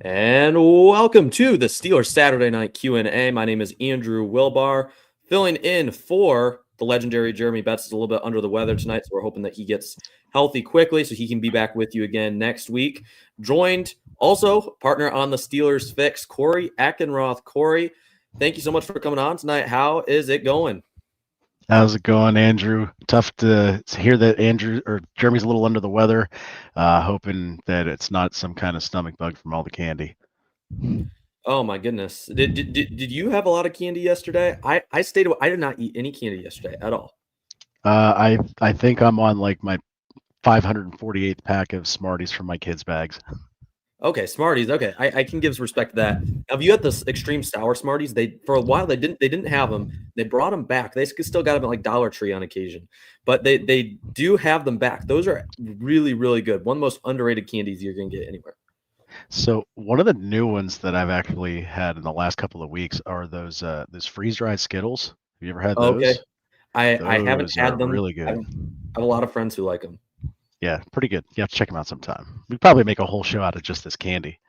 And welcome to the Steelers Saturday Night Q&A. My name is Andrew Wilbar, filling in for the legendary Jeremy Betts. Is a little bit under the weather tonight, so we're hoping that he gets healthy quickly so he can be back with you again next week. Joined also, partner on the Steelers Fix, Corey Atkenroth. Corey, thank you so much for coming on tonight. How is it going? How's it going, Andrew? Tough to hear that Andrew or Jeremy's a little under the weather. Hoping that it's not some kind of stomach bug from all the candy. Oh my goodness. Did you have a lot of candy yesterday? I stayed. I did not eat any candy yesterday at all. I think I'm on like my 548th pack of Smarties from my kids' bags. Okay, Smarties. Okay, I can give respect to that. Now, if you had this extreme sour Smarties, they for a while they didn't have them. They brought them back. They still got them at like Dollar Tree on occasion, but they do have them back. Those are really good. One of the most underrated candies you're gonna get anywhere. So one of the new ones that I've actually had in the last couple of weeks are those freeze-dried Skittles. Have you ever had Okay, those? I haven't Those had are them. really I good. have a lot of friends who like them. Yeah, pretty good. You have to check them out sometime. We'd probably make a whole show out of just this candy.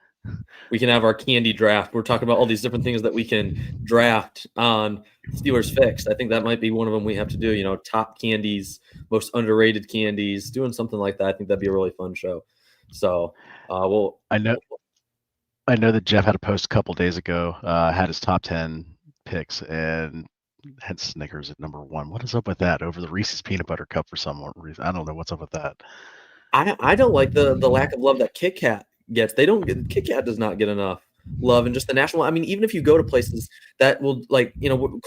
We can have our candy draft. We're talking about all these different things that we can draft on Steelers Fixed. I think that might be one of them we have to do. You know, top candies, most underrated candies, doing something like that. I think that'd be a really fun show. So, we'll. I know I know that Jeff had a post a couple days ago, had his top 10 picks and had Snickers at number one. What is up with that over the Reese's Peanut Butter Cup for some reason? I don't know what's up with that. I don't like the lack of love that Kit Kat gets. They don't get Kit Kat does not get enough love and just the national. I mean, even if you go to places that will like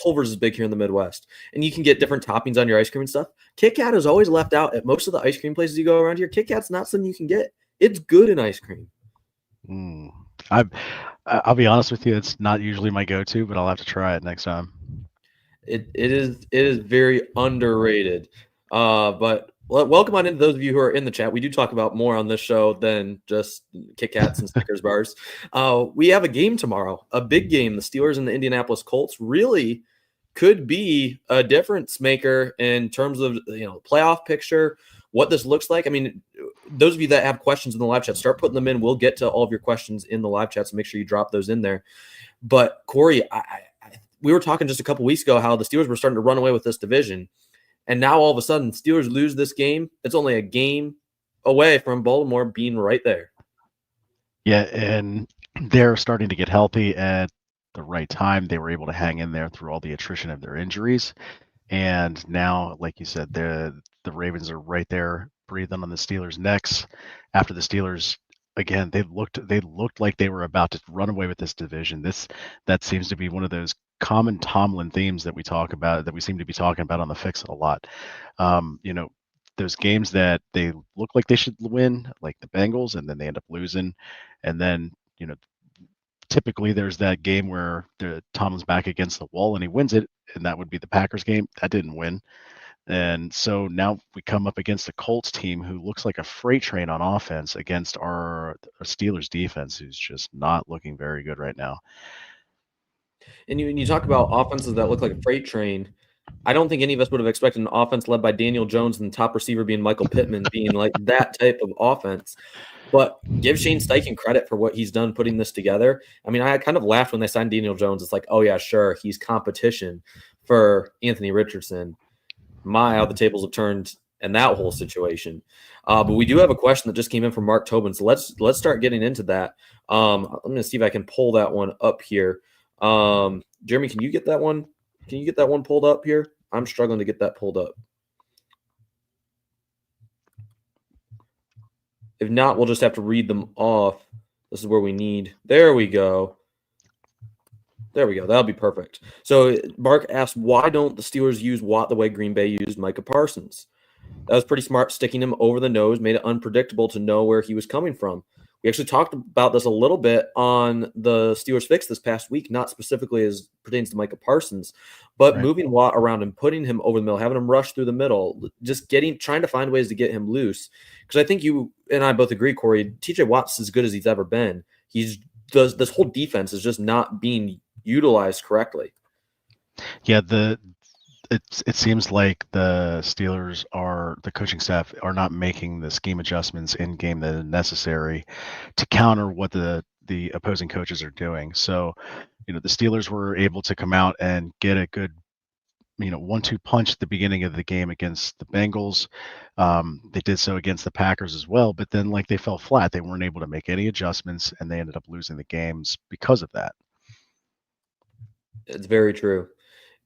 Culver's is big here in the Midwest, and you can get different toppings on your ice cream and stuff. Kit Kat is always left out at most of the ice cream places you go around here. Kit Kat's not something you can get. It's good in ice cream. Mm. I, I'll be honest with you, it's not usually my go-to, but I'll have to try it next time. It is very underrated. But welcome on into those of you who are in the chat. We do talk about more on this show than just Kit Kats and Snickers bars. We have a game tomorrow, a big game. The Steelers and the Indianapolis Colts really could be a difference maker in terms of playoff picture, what this looks like. I mean, those of you that have questions in the live chat, start putting them in. We'll get to all of your questions in the live chat, so make sure you drop those in there. But Corey, we were talking just a couple weeks ago how the Steelers were starting to run away with this division, and now all of a sudden, Steelers lose this game. It's only a game away from Baltimore being right there. Yeah, and they're starting to get healthy at the right time. They were able to hang in there through all the attrition of their injuries. And now, like you said, the Ravens are right there breathing on the Steelers' necks. After the Steelers, again, they looked like they were about to run away with this division. That seems to be one of those common Tomlin themes that we talk about, that we seem to be talking about on the Fix It a lot. Um, you know, those games that they look like they should win, like the Bengals, and then they end up losing, and then typically there's that game where the Tomlin's back against the wall and he wins it, and that would be the Packers game. That didn't win. And so now we come up against a Colts team who looks like a freight train on offense against our Steelers defense, who's just not looking very good right now. And you talk about offenses that look like a freight train. I don't think any of us would have expected an offense led by Daniel Jones and the top receiver being Michael Pittman being like that type of offense. But give Shane Steichen credit for what he's done putting this together. I mean, I kind of laughed when they signed Daniel Jones. It's like, oh yeah, sure, he's competition for Anthony Richardson. My, how the tables have turned in that whole situation. But we do have a question that just came in from Mark Tobin. So let's start getting into that. I'm going to see if I can pull that one up here. Jeremy, can you get that one? Can you get that one pulled up here? I'm struggling to get that pulled up. If not, we'll just have to read them off. This is where we need. There we go. There we go. That'll be perfect. So Mark asked, why don't the Steelers use Watt the way Green Bay used Micah Parsons? That was pretty smart, sticking him over the nose, made it unpredictable to know where he was coming from. We actually talked about this a little bit on the Steelers Fix this past week, not specifically as pertains to Micah Parsons, but Right. moving Watt around and putting him over the middle, having him rush through the middle, just trying to find ways to get him loose. Because I think you and I both agree, Corey, TJ Watt's as good as he's ever been. This whole defense is just not being utilized correctly. Yeah, it seems like the coaching staff are not making the scheme adjustments in game that are necessary to counter what the the opposing coaches are doing. So, the Steelers were able to come out and get a good, 1-2 punch at the beginning of the game against the Bengals. They did so against the Packers as well, but then like they fell flat. They weren't able to make any adjustments, and they ended up losing the games because of that. It's very true.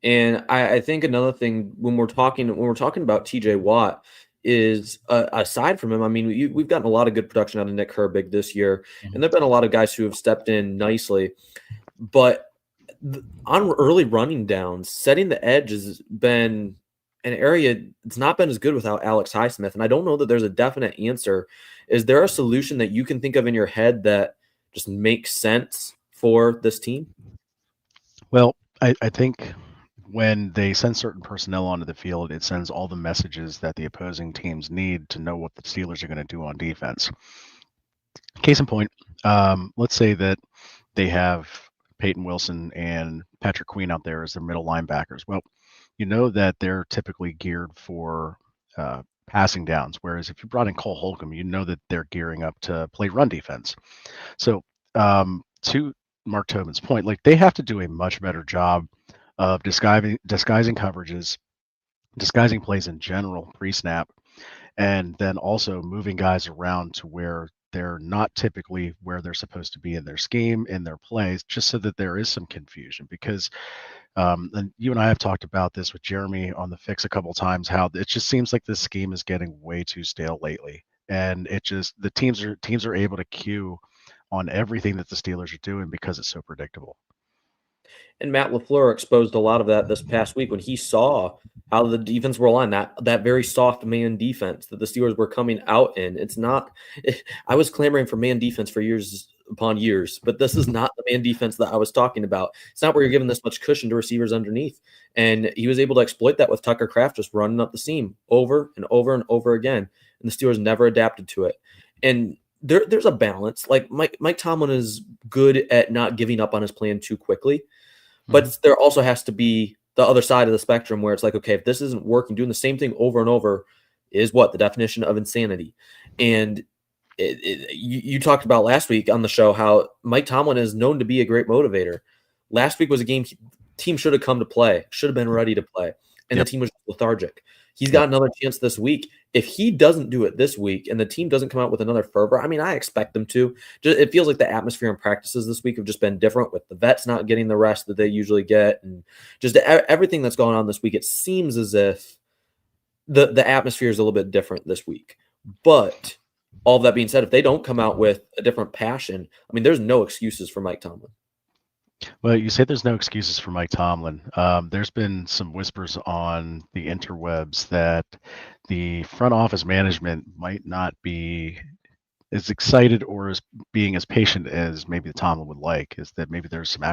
And I think another thing when we're talking about TJ Watt is aside from him, I mean, we've gotten a lot of good production out of Nick Herbig this year, and Mhm. there've been a lot of guys who have stepped in nicely. But on early running downs, setting the edge has been an area it's not been as good without Alex Highsmith. And I don't know that there's a definite answer. Is there a solution that you can think of in your head that just makes sense for this team? Well, I think when they send certain personnel onto the field, it sends all the messages that the opposing teams need to know what the Steelers are going to do on defense. Case in point, let's say that they have Peyton Wilson and Patrick Queen out there as their middle linebackers. Well, you know that they're typically geared for passing downs, whereas if you brought in Cole Holcomb, you know that they're gearing up to play run defense. So, to Mark Tobin's point, like they have to do a much better job of disguising coverages, disguising plays in general pre-snap, and then also moving guys around to where they're not typically where they're supposed to be in their scheme, in their plays, just so that there is some confusion. Because, and you and I have talked about this with Jeremy on the fix a couple times, how it just seems like this scheme is getting way too stale lately, and it just the teams are able to cue on everything that the Steelers are doing because it's so predictable. And Matt LaFleur exposed a lot of that this past week when he saw how the defense were on that very soft man defense that the Steelers were coming out in. It's not I was clamoring for man defense for years upon years, but this is not the man defense that I was talking about. It's not where you're giving this much cushion to receivers underneath. And he was able to exploit that with Tucker Kraft just running up the seam over and over and over again. And the Steelers never adapted to it. And there's a balance. Like Mike Tomlin is good at not giving up on his plan too quickly. Mhm. But there also has to be the other side of the spectrum where it's like, okay, if this isn't working, doing the same thing over and over is what the definition of insanity. And you talked about last week on the show how Mike Tomlin is known to be a great motivator. Last week was a game team should have come to play, should have been ready to play, and the Yep. team was lethargic. He's Yep. got another chance this week. If he doesn't do it this week and the team doesn't come out with another fervor, I mean, I expect them to. It feels like the atmosphere and practices this week have just been different with the vets not getting the rest that they usually get, and just everything that's going on this week. It seems as if the atmosphere is a little bit different this week. But all of that being said, if they don't come out with a different passion, I mean, there's no excuses for Mike Tomlin. Well, you say there's no excuses for Mike Tomlin. There's been some whispers on the interwebs that the front office management might not be as excited or as being as patient as maybe Tomlin would like. Is that maybe there's some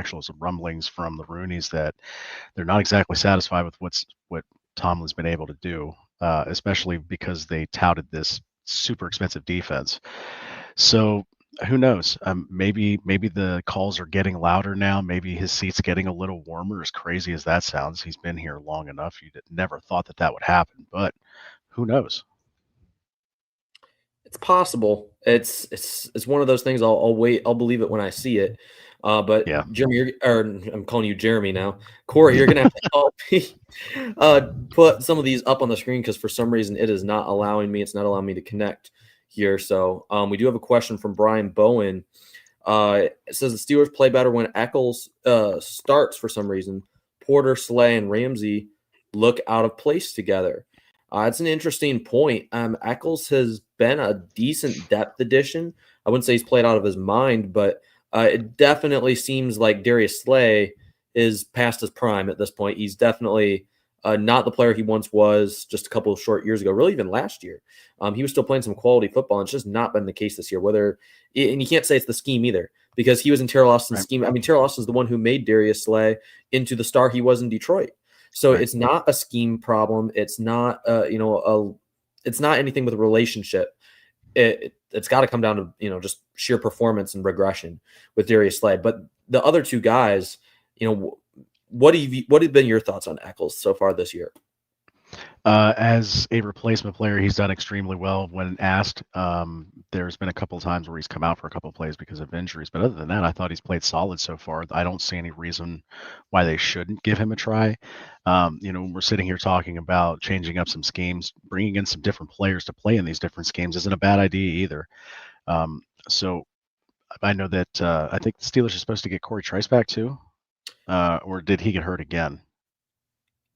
rumblings from the Roonies that they're not exactly satisfied with what Tomlin's been able to do, especially because they touted this super expensive defense. So who knows? Maybe the calls are getting louder now. Maybe his seat's getting a little warmer. As crazy as that sounds, he's been here long enough. You'd never thought that would happen, but who knows? It's possible. It's one of those things. I'll wait. I'll believe it when I see it. But Yeah. Jeremy, I'm calling you Jeremy now. Corey, you're gonna have to help me put some of these up on the screen because for some reason it is not allowing me. It's not allowing me to connect here. So we do have a question from Brian Bowen. It says the Steelers play better when Eccles starts for some reason. Porter, Slay, and Ramsey look out of place together. It's an interesting point. Eccles has been a decent depth addition. I wouldn't say he's played out of his mind, but it definitely seems like Darius Slay is past his prime at this point. He's definitely not the player he once was just a couple of short years ago, really even last year. He was still playing some quality football, and it's just not been the case this year. And you can't say it's the scheme either because he was in Terrell Austin's Right. scheme. I mean, Terrell Austin is the one who made Darius Slay into the star he was in Detroit. So Right. it's not a scheme problem. It's not, it's not anything with a relationship. It's got to come down to just sheer performance and regression with Darius Slay. But the other two guys, what have been your thoughts on Eccles so far this year? As a replacement player, he's done extremely well when asked. There's been a couple of times where he's come out for a couple of plays because of injuries, but other than that, I thought he's played solid so far. I don't see any reason why they shouldn't give him a try. When we're sitting here talking about changing up some schemes, bringing in some different players to play in these different schemes isn't a bad idea either. So I know that I think the Steelers are supposed to get Corey Trice back too, or did he get hurt again?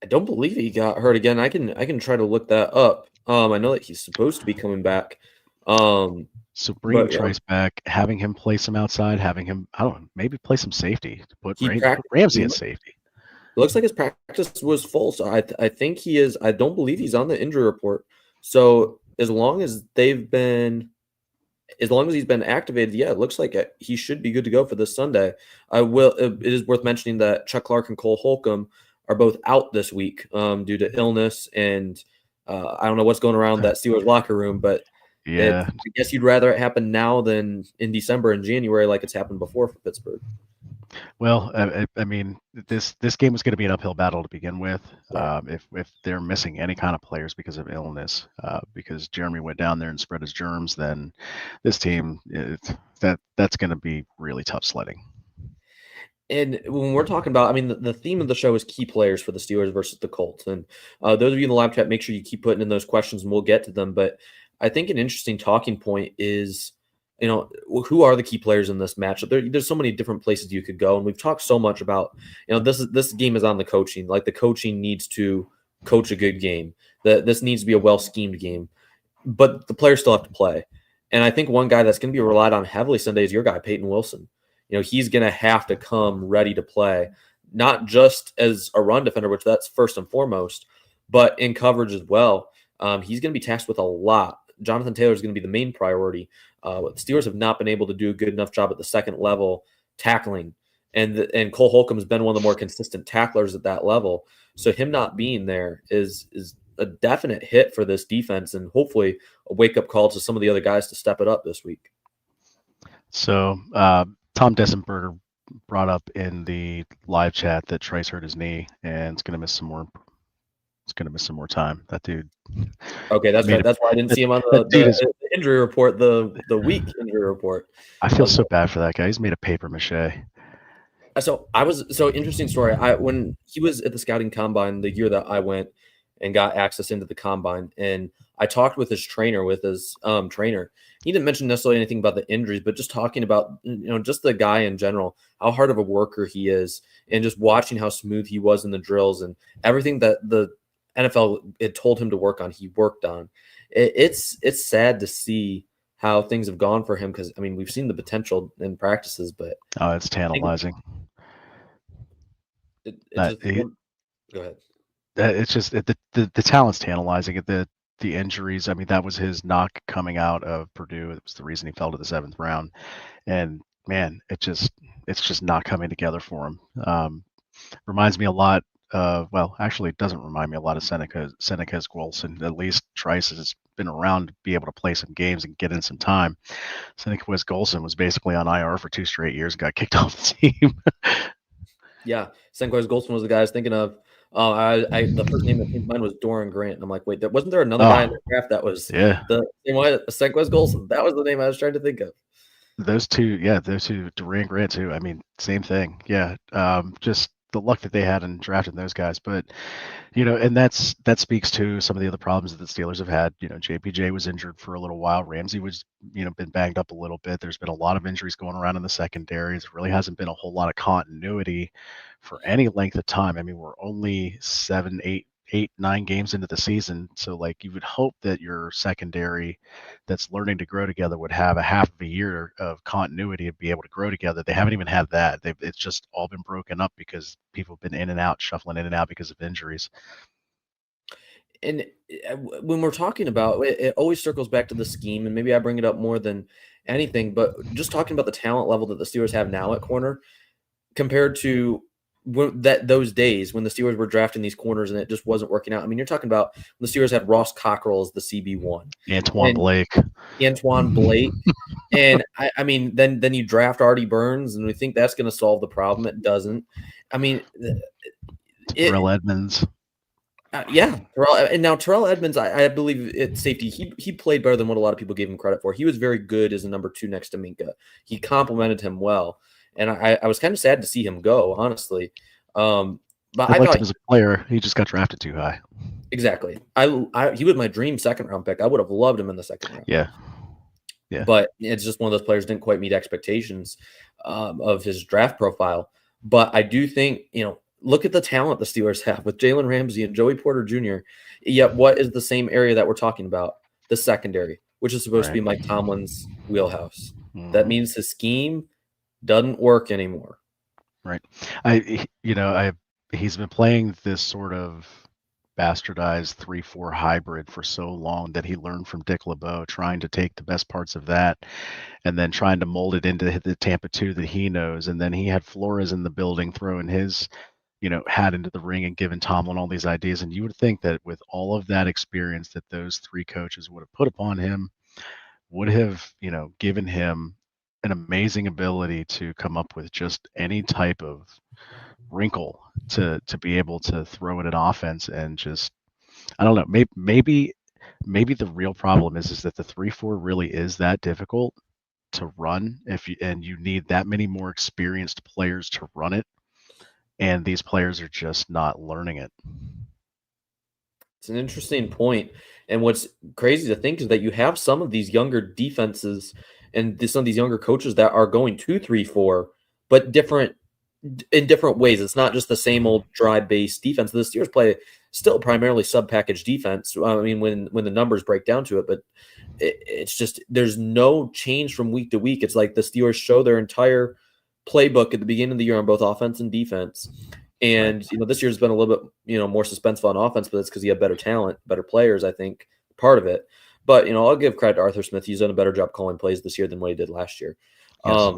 I don't believe he got hurt again. I can try to look that up. I know that he's supposed to be coming back. So bringing But yeah, Trice back, having him play some outside, having him, I don't know, maybe play some safety. he Put practiced. Ramsey at safety. Looks like his practice was full, so I think he is. I don't believe he's on the injury report. So as long as he's been activated, yeah, it looks like he should be good to go for this Sunday. It is worth mentioning that Chuck Clark and Cole Holcomb are both out this week due to illness, and I don't know what's going around that Steelers locker room, but Yeah. I guess you'd rather it happen now than in December and January, like it's happened before for Pittsburgh. Well, I mean, this game was going to be an uphill battle to begin with. Right. If they're missing any kind of players because of illness, because Jeremy went down there and spread his germs, then this team that's going to be really tough sledding. And when we're talking about, I mean, the theme of the show is key players for the Steelers versus the Colts. And those of you in the live chat, make sure you keep putting in those questions and we'll get to them. But I think an interesting talking point is, who are the key players in this matchup? There's so many different places you could go. And we've talked so much about, this game is on the coaching. Like the coaching needs to coach a good game. This needs to be a well-schemed game. But the players still have to play. And I think one guy that's going to be relied on heavily Sunday is your guy, Peyton Wilson. He's going to have to come ready to play, not just as a run defender, which that's first and foremost, but in coverage as well. He's going to be tasked with a lot. Jonathan Taylor is going to be the main priority. The Steelers have not been able to do a good enough job at the second level tackling, and Cole Holcomb has been one of the more consistent tacklers at that level. So him not being there is a definite hit for this defense, and hopefully a wake up call to some of the other guys to step it up this week. So Tom Dessenberger brought up in the live chat that Trice hurt his knee and it's going to miss some more. It's going to miss some more time. That dude. Okay, that's right. That's why I didn't see him on the injury report, the week injury report. I feel so bad for that guy. He's made of paper mache. So interesting story. When he was at the scouting combine the year that I went and got access into the combine, and I talked with his trainer, trainer. He didn't mention necessarily anything about the injuries, but just talking about just the guy in general, how hard of a worker he is, and just watching how smooth he was in the drills and everything that the NFL had told him to work on, he worked on. It's sad to see how things have gone for him because we've seen the potential in practices, but it's tantalizing. Go ahead. It's just the talent's tantalizing. The injuries. That was his knock coming out of Purdue. It was the reason he fell to the 7th round. And man, it's just not coming together for him. Reminds me a lot. Actually, it doesn't remind me a lot of Seneca's Golson. At least Trice has been around to be able to play some games and get in some time. Seneca's Golson was basically on IR for 2 straight years and got kicked off the team. Yeah, Senquez Golson was the guy I was thinking of. The first name that came to mind was Doran Grant. And I'm like, wait, wasn't there another guy in the draft that was the same way? Senquez Golson. That was the name I was trying to think of. Those two, Doran Grant too. Same thing. Yeah, just the luck that they had in drafting those guys. But and that speaks to some of the other problems that the Steelers have had. JPJ was injured for a little while. Ramsey was been banged up a little bit. There's been a lot of injuries going around in the secondary. There really hasn't been a whole lot of continuity for any length of time. We're only 7, 8, 9 games into the season. So you would hope that your secondary that's learning to grow together would have a half of a year of continuity to be able to grow together. They haven't even had that. It's just all been broken up because people have been in and out, shuffling in and out because of injuries. And when we're talking about it always circles back to the scheme, and maybe I bring it up more than anything, but just talking about the talent level that the Steelers have now at corner compared to those days when the Steelers were drafting these corners and it just wasn't working out. You're talking about when the Steelers had Ross Cockrell as the CB1, Antoine Blake, and then you draft Artie Burns, and we think that's going to solve the problem. It doesn't. Terrell Edmonds. Yeah, and now Terrell Edmonds, I believe at safety, he played better than what a lot of people gave him credit for. He was very good as a number two next to Minka. He complimented him well, and I was kind of sad to see him go, honestly. But I I liked thought him as a player. He just got drafted too high. exactly. He was my dream second round pick. I would have loved him in the second round, Yeah, yeah. but it's just one of those players didn't quite meet expectations of his draft profile. But I do think, look at the talent the Steelers have with Jalen Ramsey and Joey Porter Jr. Yet, what is the same area that we're talking about? The secondary, which is supposed to Right. be Mike Tomlin's wheelhouse. That Hmm. means his scheme doesn't work anymore. Right. I he's been playing this sort of bastardized 3-4 hybrid for so long that he learned from Dick LeBeau, trying to take the best parts of that and then trying to mold it into the Tampa 2 that he knows. And then he had Flores in the building throwing his, hat into the ring and giving Tomlin all these ideas. And you would think that with all of that experience that those three coaches would have put upon him, would have, given him an amazing ability to come up with just any type of wrinkle to be able to throw in an offense. And just I don't know, maybe the real problem is that the 3-4 really is that difficult to run if you and you need that many more experienced players to run it, and these players are just not learning it. It's an interesting point. And what's crazy to think is that you have some of these younger defenses and some of these younger coaches that are going 2-3-4, but different in different ways. It's not just the same old dry base defense. The Steelers play still primarily sub package defense. I mean, when the numbers break down to it, but it's just there's no change from week to week. It's like the Steelers show their entire playbook at the beginning of the year on both offense and defense. Right. And this year's been a little bit more suspenseful on offense, but it's because you have better talent, better players. I think part of it. But I'll give credit to Arthur Smith. He's done a better job calling plays this year than what he did last year. Yes.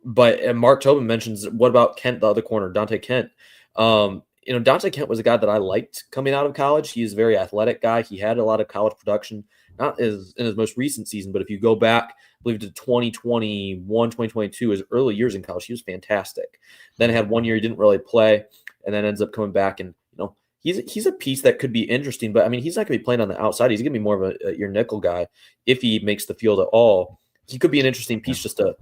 But and Mark Tobin mentions what about Kent, the other corner, Dante Kent. Dante Kent was a guy that I liked coming out of college. He's a very athletic guy. He had a lot of college production, not as in his most recent season, but if you go back, I believe to 2021, 2022, his early years in college, he was fantastic. Then had one year he didn't really play, and then ends up coming back and he's a piece that could be interesting, but I mean he's not going to be playing on the outside. He's going to be more of your nickel guy if he makes the field at all. He could be an interesting piece just to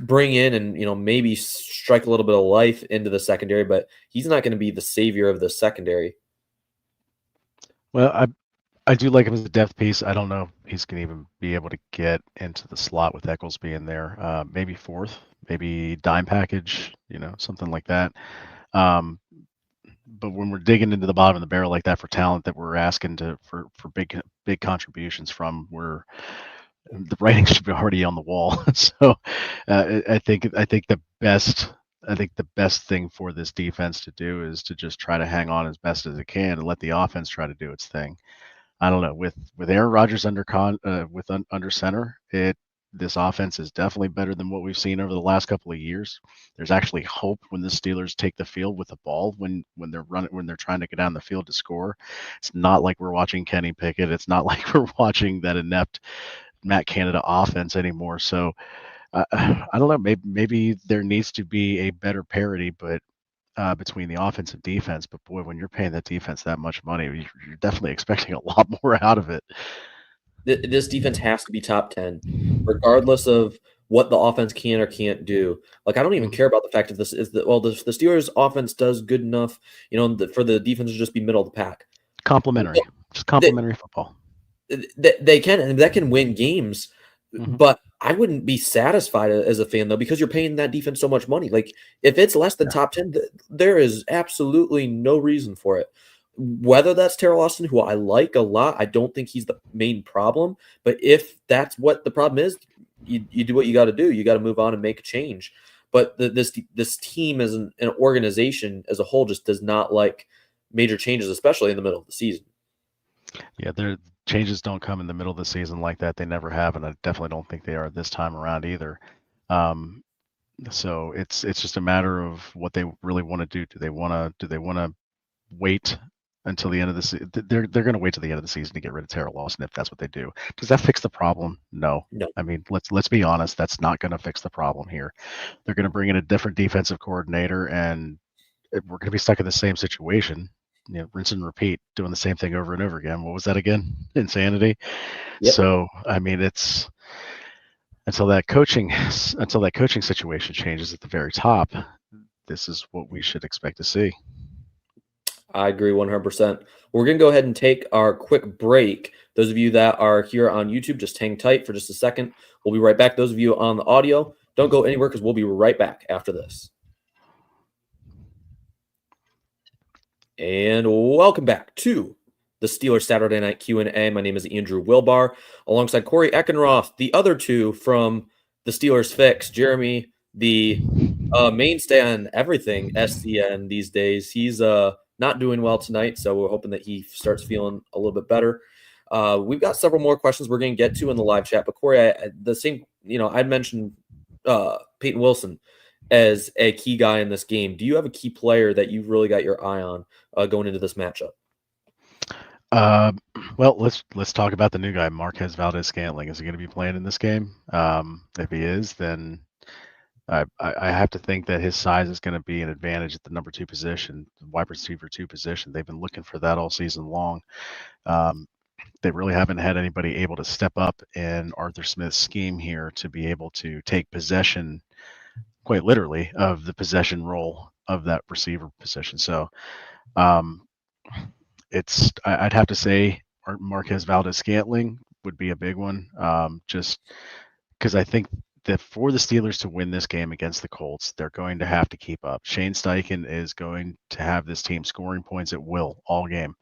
bring in and maybe strike a little bit of life into the secondary, but he's not going to be the savior of the secondary. Well, I do like him as a depth piece. I don't know if he's going to even be able to get into the slot with Eccles being there. Maybe fourth, maybe dime package, something like that. But when we're digging into the bottom of the barrel like that for talent that we're asking for big contributions from, the writing should be already on the wall. So I think the best thing for this defense to do is to just try to hang on as best as it can and let the offense try to do its thing. I don't know, with Aaron Rodgers under center, this offense is definitely better than what we've seen over the last couple of years. There's actually hope when the Steelers take the field with the ball when they're trying to get down the field to score. It's not like we're watching Kenny Pickett. It's not like we're watching that inept Matt Canada offense anymore. So I don't know. Maybe there needs to be a better parity, but between the offense and defense. But boy, when you're paying that defense that much money, you're definitely expecting a lot more out of it. This defense has to be top 10, regardless of what the offense can or can't do. Like, I don't even Mhm. care about the fact that this is the Steelers offense does good enough, for the defense to just be middle of the pack. Complimentary, just They, complimentary football. they can, and that can win games, Hmm. but I wouldn't be satisfied as a fan though, because you're paying that defense so much money. Like, if it's less than Yeah. top 10, there is absolutely no reason for it. Whether that's Terrell Austin, who I like a lot, I don't think he's the main problem. But if that's what the problem is, you do what you got to do. You got to move on and make a change. But this team as an organization as a whole just does not like major changes, especially in the middle of the season. Yeah, their changes don't come in the middle of the season like that. They never have, and I definitely don't think they are this time around either. Um, so it's just a matter of what they really want to do. Do they want to wait until the end of the season? They're going to wait till the end of the season to get rid of Terrell Lawson if that's what they do. Does that fix the problem? No. No. I mean, let's be honest. That's not going to fix the problem here. They're going to bring in a different defensive coordinator, and we're going to be stuck in the same situation. rinse and repeat, doing the same thing over and over again. What was that again? Insanity. Yep. So I mean, it's until that coaching situation changes at the very top. This is what we should expect to see. I agree 100%. We're going to go ahead and take our quick break. Those of you that are here on YouTube, just hang tight for just a second. We'll be right back. Those of you on the audio, don't go anywhere because we'll be right back after this. And welcome back to the Steelers Saturday Night Q&A. My name is Andrew Wilbar, alongside Corey Eckenroth, the other two from the Steelers Fix, Jeremy, the mainstay on everything SCN these days. He's not doing well tonight, so we're hoping that he starts feeling a little bit better. We've got several more questions we're going to get to in the live chat, but Corey, I'd mentioned Peyton Wilson as a key guy in this game. Do you have a key player that you've really got your eye on going into this matchup? Well, let's talk about the new guy, Marquez Valdez-Scantling. Is he going to be playing in this game? If he is, then I have to think that his size is going to be an advantage at the number 2 position, wide receiver 2 position. They've been looking for that all season long. They really haven't had anybody able to step up in Arthur Smith's scheme here to be able to take possession, quite literally, of the possession role of that receiver position. So I'd have to say Marquez Valdez-Scantling would be a big one, just because I think that for the Steelers to win this game against the Colts, they're going to have to keep up. Shane Steichen is going to have this team scoring points at will all game,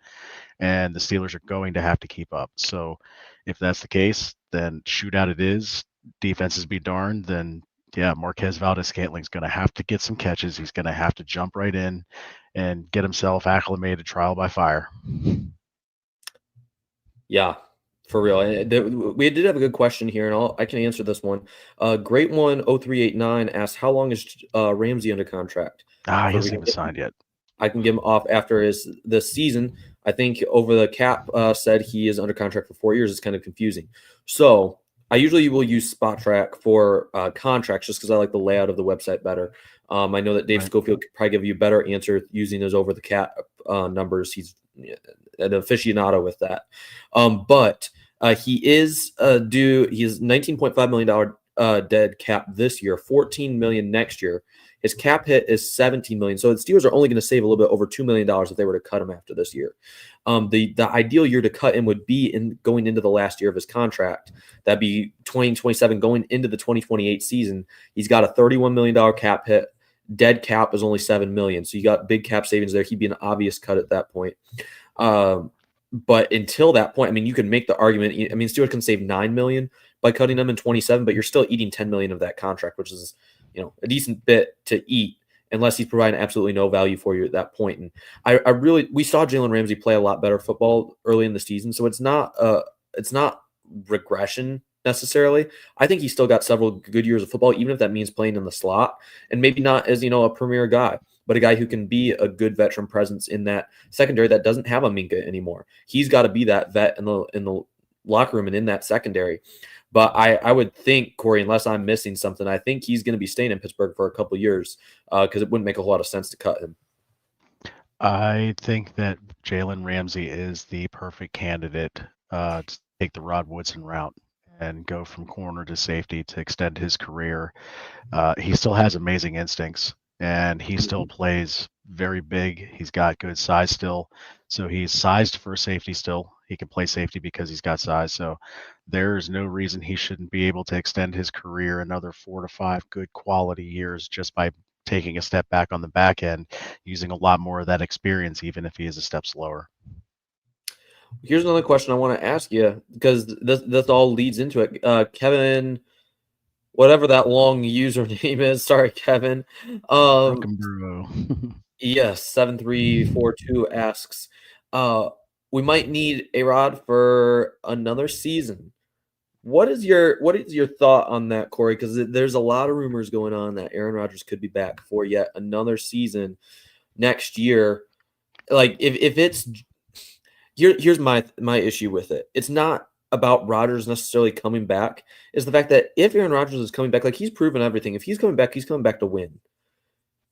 and the Steelers are going to have to keep up. So if that's the case, then shootout it is. Defenses be darned, then yeah, Marquez Valdez-Scantling's going to have to get some catches. He's going to have to jump right in and get himself acclimated trial by fire. Yeah, for real. We did have a good question here, and I can answer this one. Great one 0389 asked, how long is Ramsey under contract? He hasn't even signed yet. I can get him off after this season. I think over the cap said he is under contract for 4 years. It's kind of confusing. So I usually will use Spot Track for contracts just because I like the layout of the website better. I know that Dave Schofield could probably give you a better answer using those over the cap numbers. He's an aficionado with that. But he is due. He is $19.5 million dead cap this year, $14 million next year. His cap hit is $17 million. So the Steelers are only going to save a little bit over $2 million if they were to cut him after this year. The ideal year to cut him would be in going into the last year of his contract. That'd be 2027 going into the 2028 season. He's got a $31 million cap hit. Dead cap is only $7 million. So you got big cap savings there. He'd be an obvious cut at that point. But until that point, I mean, you can make the argument. I mean, Steelers can save $9 million by cutting him in 27, but you're still eating $10 million of that contract, which is, a decent bit to eat unless he's providing absolutely no value for you at that point. And we saw Jalen Ramsey play a lot better football early in the season. So it's not regression necessarily. I think he's still got several good years of football, even if that means playing in the slot and maybe not as, a premier guy, but a guy who can be a good veteran presence in that secondary that doesn't have a Minka anymore. He's got to be that vet in the locker room and in that secondary. But I would think, Corey, unless I'm missing something, I think he's going to be staying in Pittsburgh for a couple of years because it wouldn't make a whole lot of sense to cut him. I think that Jalen Ramsey is the perfect candidate to take the Rod Woodson route and go from corner to safety to extend his career. He still has amazing instincts, and he still plays very big. He's got good size still. So he's sized for safety still. He can play safety because he's got size. So there's no reason he shouldn't be able to extend his career another 4 to 5 good quality years just by taking a step back on the back end, using a lot more of that experience, even if he is a step slower. Here's another question I want to ask you because this all leads into it. Kevin, whatever that long username is, sorry, Kevin. Yes, 7342 asks, we might need A-Rod for another season. What is your thought on that, Corey? Because there's a lot of rumors going on that Aaron Rodgers could be back for yet another season next year. Like if it's here's my issue with it. It's not about Rodgers necessarily coming back. It's the fact that if Aaron Rodgers is coming back, like he's proven everything. If he's coming back to win.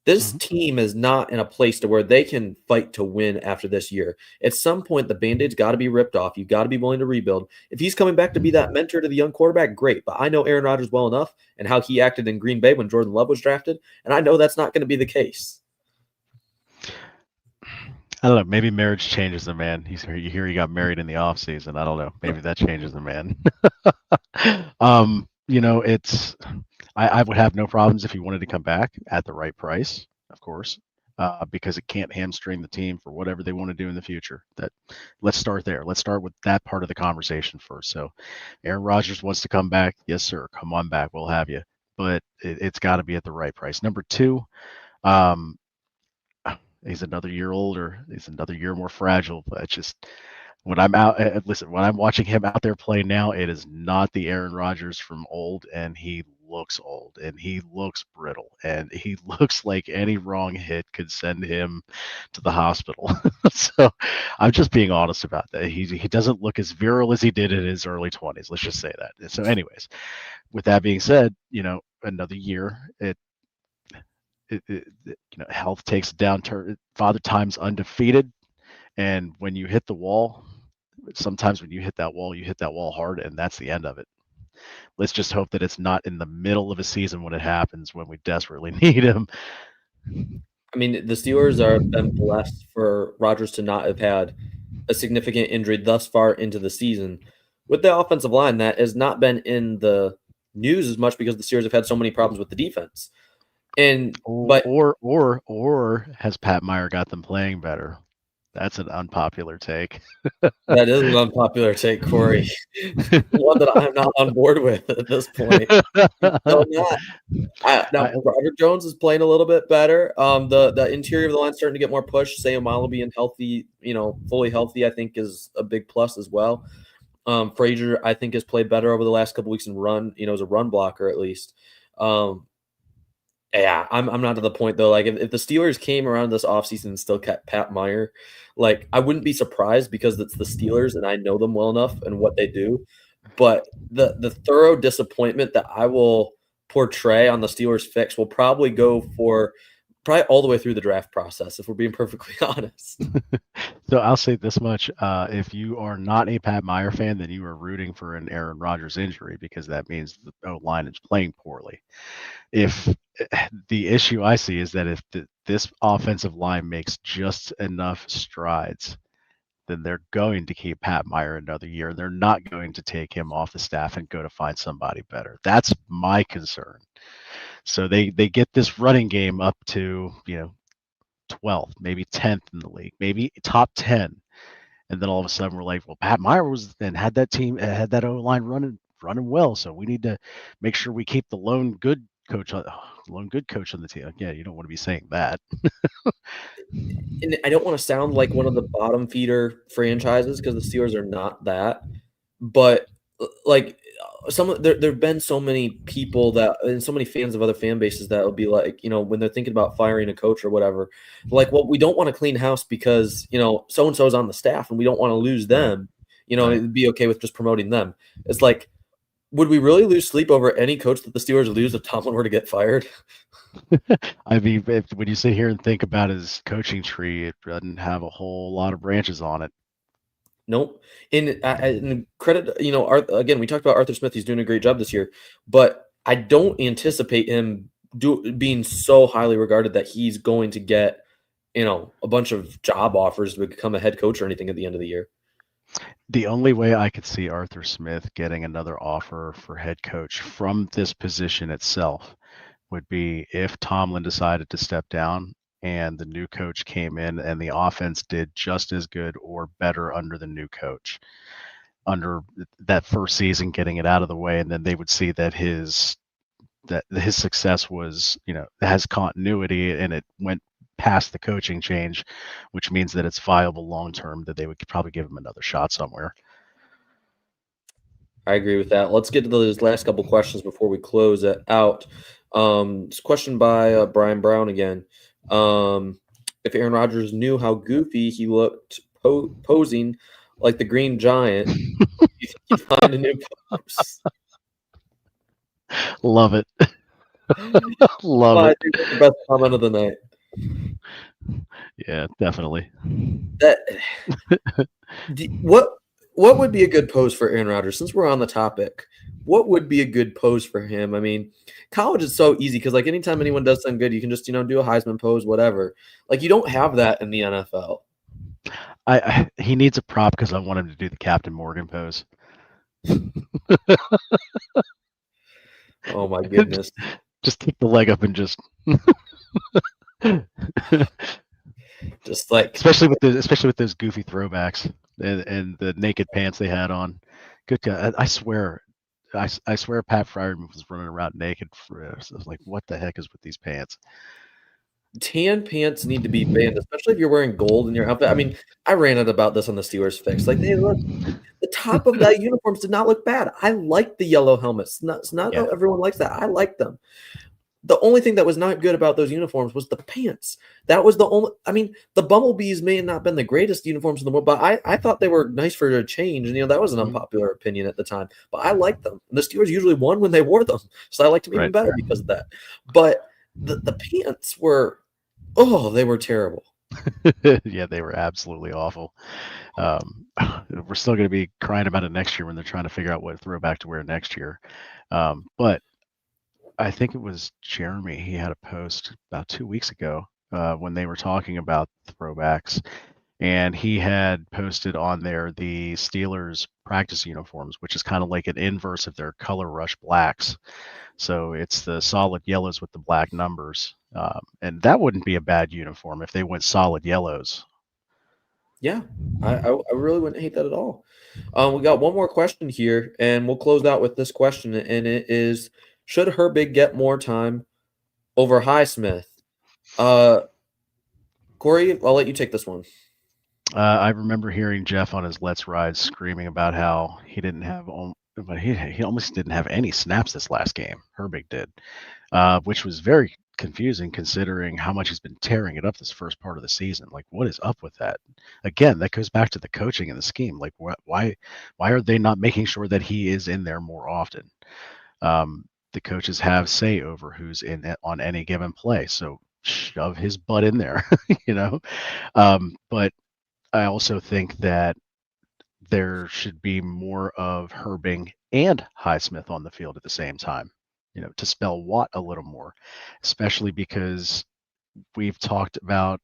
This Mhm. team is not in a place to where they can fight to win after this year. At some point, the Band-Aid's got to be ripped off. You've got to be willing to rebuild. If he's coming back to be that mentor to the young quarterback, great. But I know Aaron Rodgers well enough and how he acted in Green Bay when Jordan Love was drafted, and I know that's not going to be the case. I don't know. Maybe marriage changes a man. You hear he got married in the off season. I don't know. Maybe that changes a man. It's I would have no problems if he wanted to come back at the right price, of course, because it can't hamstring the team for whatever they want to do in the future. Let's start there. Let's start with that part of the conversation first. So, Aaron Rodgers wants to come back. Yes, sir. Come on back. We'll have you, but it's got to be at the right price. Number two, um, he's another year older. He's another year more fragile. But it's just when I'm out, listen, when I'm watching him out there play now, it is not the Aaron Rodgers from old, and he looks old, and he looks brittle, and he looks like any wrong hit could send him to the hospital. So I'm just being honest about that. He doesn't look as virile as he did in his early 20s. Let's just say that. So, anyways, with that being said, another year, health takes a downturn. Father Time's undefeated, and when you hit the wall, sometimes when you hit that wall, you hit that wall hard, and that's the end of it. Let's just hope that it's not in the middle of a season when it happens, when we desperately need him. I mean, the Steelers are been blessed for Rodgers to not have had a significant injury thus far into the season. With the offensive line, that has not been in the news as much because the Steelers have had so many problems with the defense. And Or but or has Pat Meyer got them playing better? That's an unpopular take. that is an unpopular take, Corey. One that I'm not on board with at this point. I'm still not. I, Now Roger Jones is playing a little bit better. The interior of the line starting to get more push. Sam Malo being healthy, fully healthy, I think is a big plus as well. Frazier, I think, has played better over the last couple weeks and run, as a run blocker at least. Um, yeah, I'm not to the point though. Like if the Steelers came around this offseason and still kept Pat Meyer, like I wouldn't be surprised because it's the Steelers and I know them well enough and what they do. But the thorough disappointment that I will portray on the Steelers fix will probably go for probably all the way through the draft process, if we're being perfectly honest. so I'll say this much: if you are not a Pat Meyer fan, then you are rooting for an Aaron Rodgers injury because that means the O line is playing poorly. If the issue I see is that if this offensive line makes just enough strides, then they're going to keep Pat Meyer another year. They're not going to take him off the staff and go to find somebody better. That's my concern. So they get this running game up to 12th, maybe 10th in the league, maybe top 10, and then all of a sudden we're like, well, Pat Meyer was and had that team had that O line running well, so we need to make sure we keep the lone good coach on the team. Yeah, you don't want to be saying that. And I don't want to sound like one of the bottom feeder franchises because the Steelers are not that. But like there've been so many people that and so many fans of other fan bases that will be like, when they're thinking about firing a coach or whatever, like, well, we don't want to clean house because so and so is on the staff and we don't want to lose Right. them. Right. It'd be okay with just promoting them. It's like, would we really lose sleep over any coach that the Steelers lose if Tomlin were to get fired? I mean, when you sit here and think about his coaching tree, it doesn't have a whole lot of branches on it. Nope. And credit, again, we talked about Arthur Smith. He's doing a great job this year, but I don't anticipate him being so highly regarded that he's going to get, a bunch of job offers to become a head coach or anything at the end of the year. The only way I could see Arthur Smith getting another offer for head coach from this position itself would be if Tomlin decided to step down and the new coach came in and the offense did just as good or better under the new coach under that first season, getting it out of the way, and then they would see that his success was, has continuity and it went past the coaching change, which means that it's viable long term, that they would probably give him another shot somewhere. I agree with that. Let's get to those last couple questions before we close it out. This question by Brian Brown again. If Aaron Rodgers knew how goofy he looked posing like the Green Giant, do you think he'd find a new pose? Love it. Love Well, I it. think that's the best comment of the night. Yeah, definitely. That what would be a good pose for Aaron Rodgers? Since we're on the topic, what would be a good pose for him? I mean, college is so easy because like anytime anyone does something good, you can just do a Heisman pose, whatever. Like you don't have that in the NFL. He needs a prop because I want him to do the Captain Morgan pose. Oh my goodness! Just kick the leg up and just Just like especially with those goofy throwbacks and the naked pants they had on. Good God, I swear, I swear Pat Fryerman was running around naked. So I was like, what the heck is with these pants? tan pants need to be banned, especially if you're wearing gold in your outfit. I mean, I ranted about this on the Steelers fix. Like they look, the top of that uniforms did not look bad. I like the yellow helmets. It's not Yeah. everyone likes that. I like them. The only thing that was not good about those uniforms was the pants. That was the only. I mean, the Bumblebees may have not been the greatest uniforms in the world, but I thought they were nice for a change. And that was an Mhm. unpopular opinion at the time. But I liked them. And the Steelers usually won when they wore them, so I liked them even Right. better because of that. But the pants were, oh, they were terrible. Yeah, they were absolutely awful. Um, we're still going to be crying about it next year when they're trying to figure out what throwback to wear next year. But I think it was Jeremy. He had a post about 2 weeks ago when they were talking about throwbacks, and he had posted on there the Steelers practice uniforms, which is kind of like an inverse of their color rush blacks. So it's the solid yellows with the black numbers, and that wouldn't be a bad uniform if they went solid yellows. Yeah, I really wouldn't hate that at all. We got one more question here, and we'll close out with this question, and it is: should Herbig get more time over Highsmith? Uh, Corey, I'll let you take this one. I remember hearing Jeff on his Let's Ride screaming about how he didn't have, but he almost didn't have any snaps this last game. Herbig did, which was very confusing considering how much he's been tearing it up this first part of the season. Like, what is up with that? Again, that goes back to the coaching and the scheme. Like, why are they not making sure that he is in there more often? The coaches have say over who's in it on any given play, so shove his butt in there, you know. But I also think that there should be more of Herbing and Highsmith on the field at the same time, to spell Watt a little more, especially because we've talked about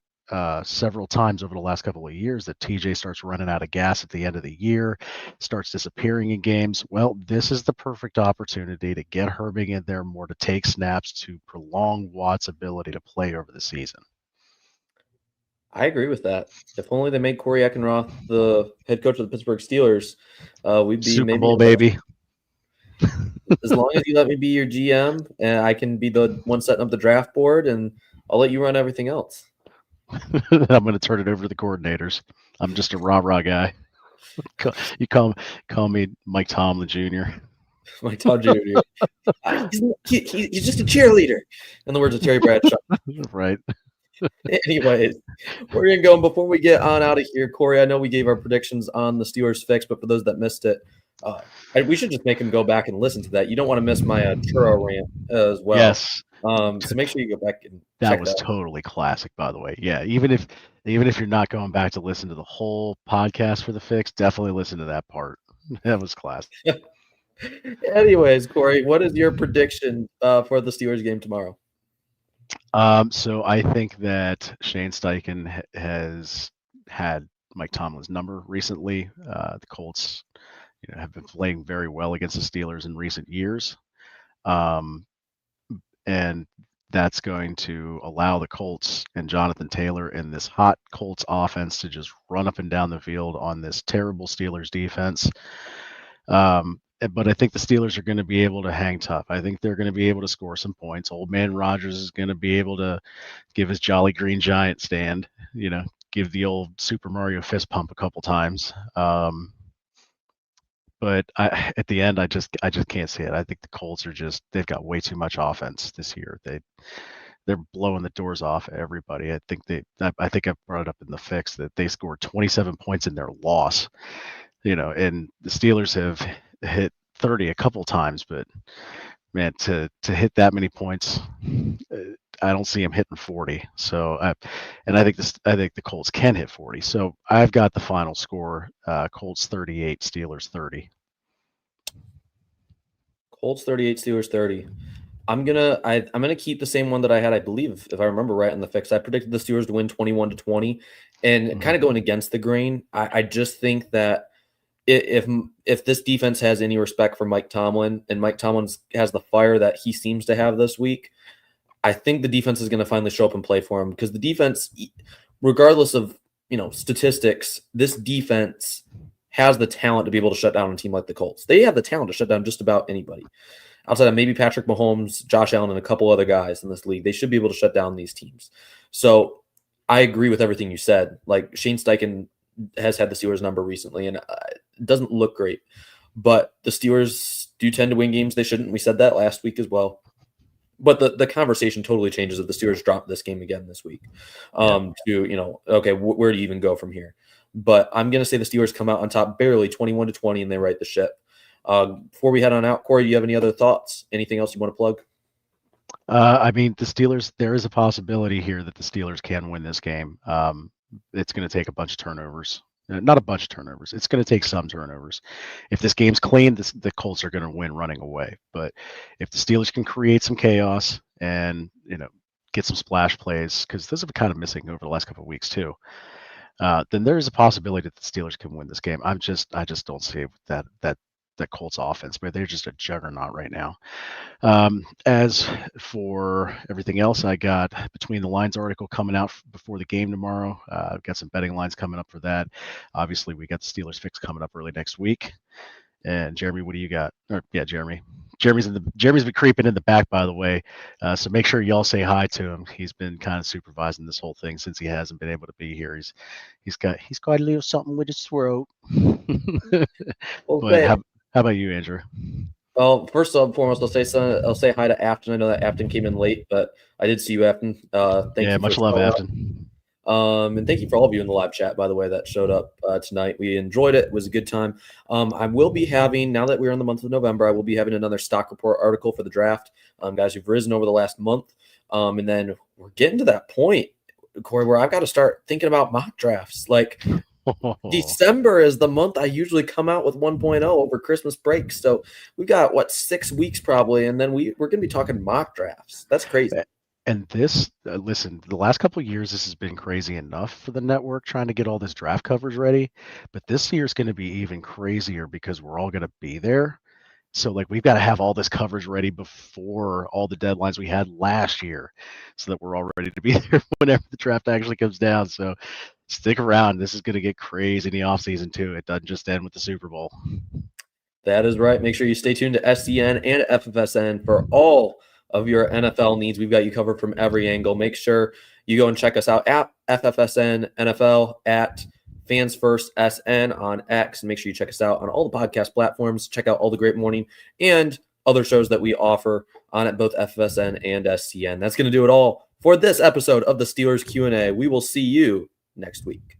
several times over the last couple of years that TJ starts running out of gas at the end of the year, starts disappearing in games. Well, this is the perfect opportunity to get Herbing in there more to take snaps to prolong Watt's ability to play over the season. I agree with that. If only they made Corey Eckenroth the head coach of the Pittsburgh Steelers, we'd be Super maybe in Bowl a better. baby. As long as you let me be your GM, and I can be the one setting up the draft board, and I'll let you run everything else. I'm going to turn it over to the coordinators. I'm just a rah rah guy. You call me Mike Tomlin Jr. Mike Todd Jr. He's just a cheerleader, in the words of Terry Bradshaw. Right. Anyways, we're gonna go. And before we get on out of here, Corey, I know we gave our predictions on the Steelers fix, but for those that missed it, we should just make them go back and listen to that. You don't want to miss my churro rant as well. Yes. So make sure you go back and That check was that. totally classic, by the way. Yeah, even if you're not going back to listen to the whole podcast for the fix, definitely listen to that part. That was classic. Anyways, Corey, what is your prediction for the Steelers game tomorrow? So I think that Shane Steichen has had Mike Tomlin's number recently. The Colts, have been playing very well against the Steelers in recent years. Um, and that's going to allow the Colts and Jonathan Taylor and this hot Colts offense to just run up and down the field on this terrible Steelers defense. But I think the Steelers are going to be able to hang tough. I think they're going to be able to score some points. Old man Rogers is going to be able to give his Jolly Green Giant stand, give the old Super Mario fist pump a couple times. But at the end, I just can't see it. I think the Colts they've got way too much offense this year. They're blowing the doors off everybody. I think I brought it up in the fix that they scored 27 points in their loss. And the Steelers have hit 30 a couple times, but man, to hit that many points, I don't see him hitting 40. So, I think the Colts can hit 40. So I've got the final score: Colts 38, Steelers 30. Colts 38, Steelers 30. I'm gonna keep the same one that I had, I believe, if I remember right in the fix. I predicted the Steelers to win 21-20, and kind of going against the grain. I just think that if if this defense has any respect for Mike Tomlin, and Mike Tomlin has the fire that he seems to have this week, I think the defense is going to finally show up and play for him, because the defense, regardless of statistics, this defense has the talent to be able to shut down a team like the Colts. They have the talent to shut down just about anybody. Outside of maybe Patrick Mahomes, Josh Allen, and a couple other guys in this league, they should be able to shut down these teams. So I agree with everything you said. Like, Shane Steichen has had the Steelers number recently, and it doesn't look great. But the Steelers do tend to win games they shouldn't. We said that last week as well. But the conversation totally changes if the Steelers drop this game again this week. To, okay, where do you even go from here? But I'm going to say the Steelers come out on top barely 21-20, and they right the ship. Before we head on out, Corey, do you have any other thoughts? Anything else you want to plug? I mean, the Steelers, there is a possibility here that the Steelers can win this game. It's going to take a bunch of turnovers. Not a bunch of turnovers. It's going to take some turnovers. If this game's clean, the Colts are going to win running away. But if the Steelers can create some chaos and, get some splash plays, because those have been kind of missing over the last couple of weeks too, then there is a possibility that the Steelers can win this game. I just don't see that Colts offense, but they're just a juggernaut right now. As for everything else, I got Between the Lines article coming out before the game tomorrow. I've got some betting lines coming up for that. Obviously, we got the Steelers fix coming up early next week. And Jeremy, what do you got? Jeremy. Jeremy's been creeping in the back, by the way. So make sure y'all say hi to him. He's been kind of supervising this whole thing since he hasn't been able to be here. He's got a little something with his throat. Well, But how about you, Andrew? Well, first and foremost, I'll say hi to Afton. I know that Afton came in late, but I did see you, Afton. Thank you. Much love, Afton. And thank you for all of you in the live chat, by the way, that showed up tonight. We enjoyed it. It was a good time. I will be having, now that we're in the month of November, I will be having another stock report article for the draft. Guys who've risen over the last month. And then we're getting to that point, Corey, where I've got to start thinking about mock drafts. Like, December is the month I usually come out with 1.0 over Christmas break. So we've got, 6 weeks probably, and then we're going to be talking mock drafts. That's crazy. And this, listen, the last couple of years, this has been crazy enough for the network trying to get all this draft coverage ready. But this year is going to be even crazier because we're all going to be there. So, we've got to have all this coverage ready before all the deadlines we had last year so that we're all ready to be there whenever the draft actually comes down. So, stick around. This is going to get crazy in the offseason, too. It doesn't just end with the Super Bowl. That is right. Make sure you stay tuned to SCN and FFSN for all of your NFL needs. We've got you covered from every angle. Make sure you go and check us out at FFSN NFL, at Fans First SN on X. And make sure you check us out on all the podcast platforms. Check out all the Great Morning and other shows that we offer on at both FFSN and SCN. That's going to do it all for this episode of the Steelers Q&A. We will see you next week.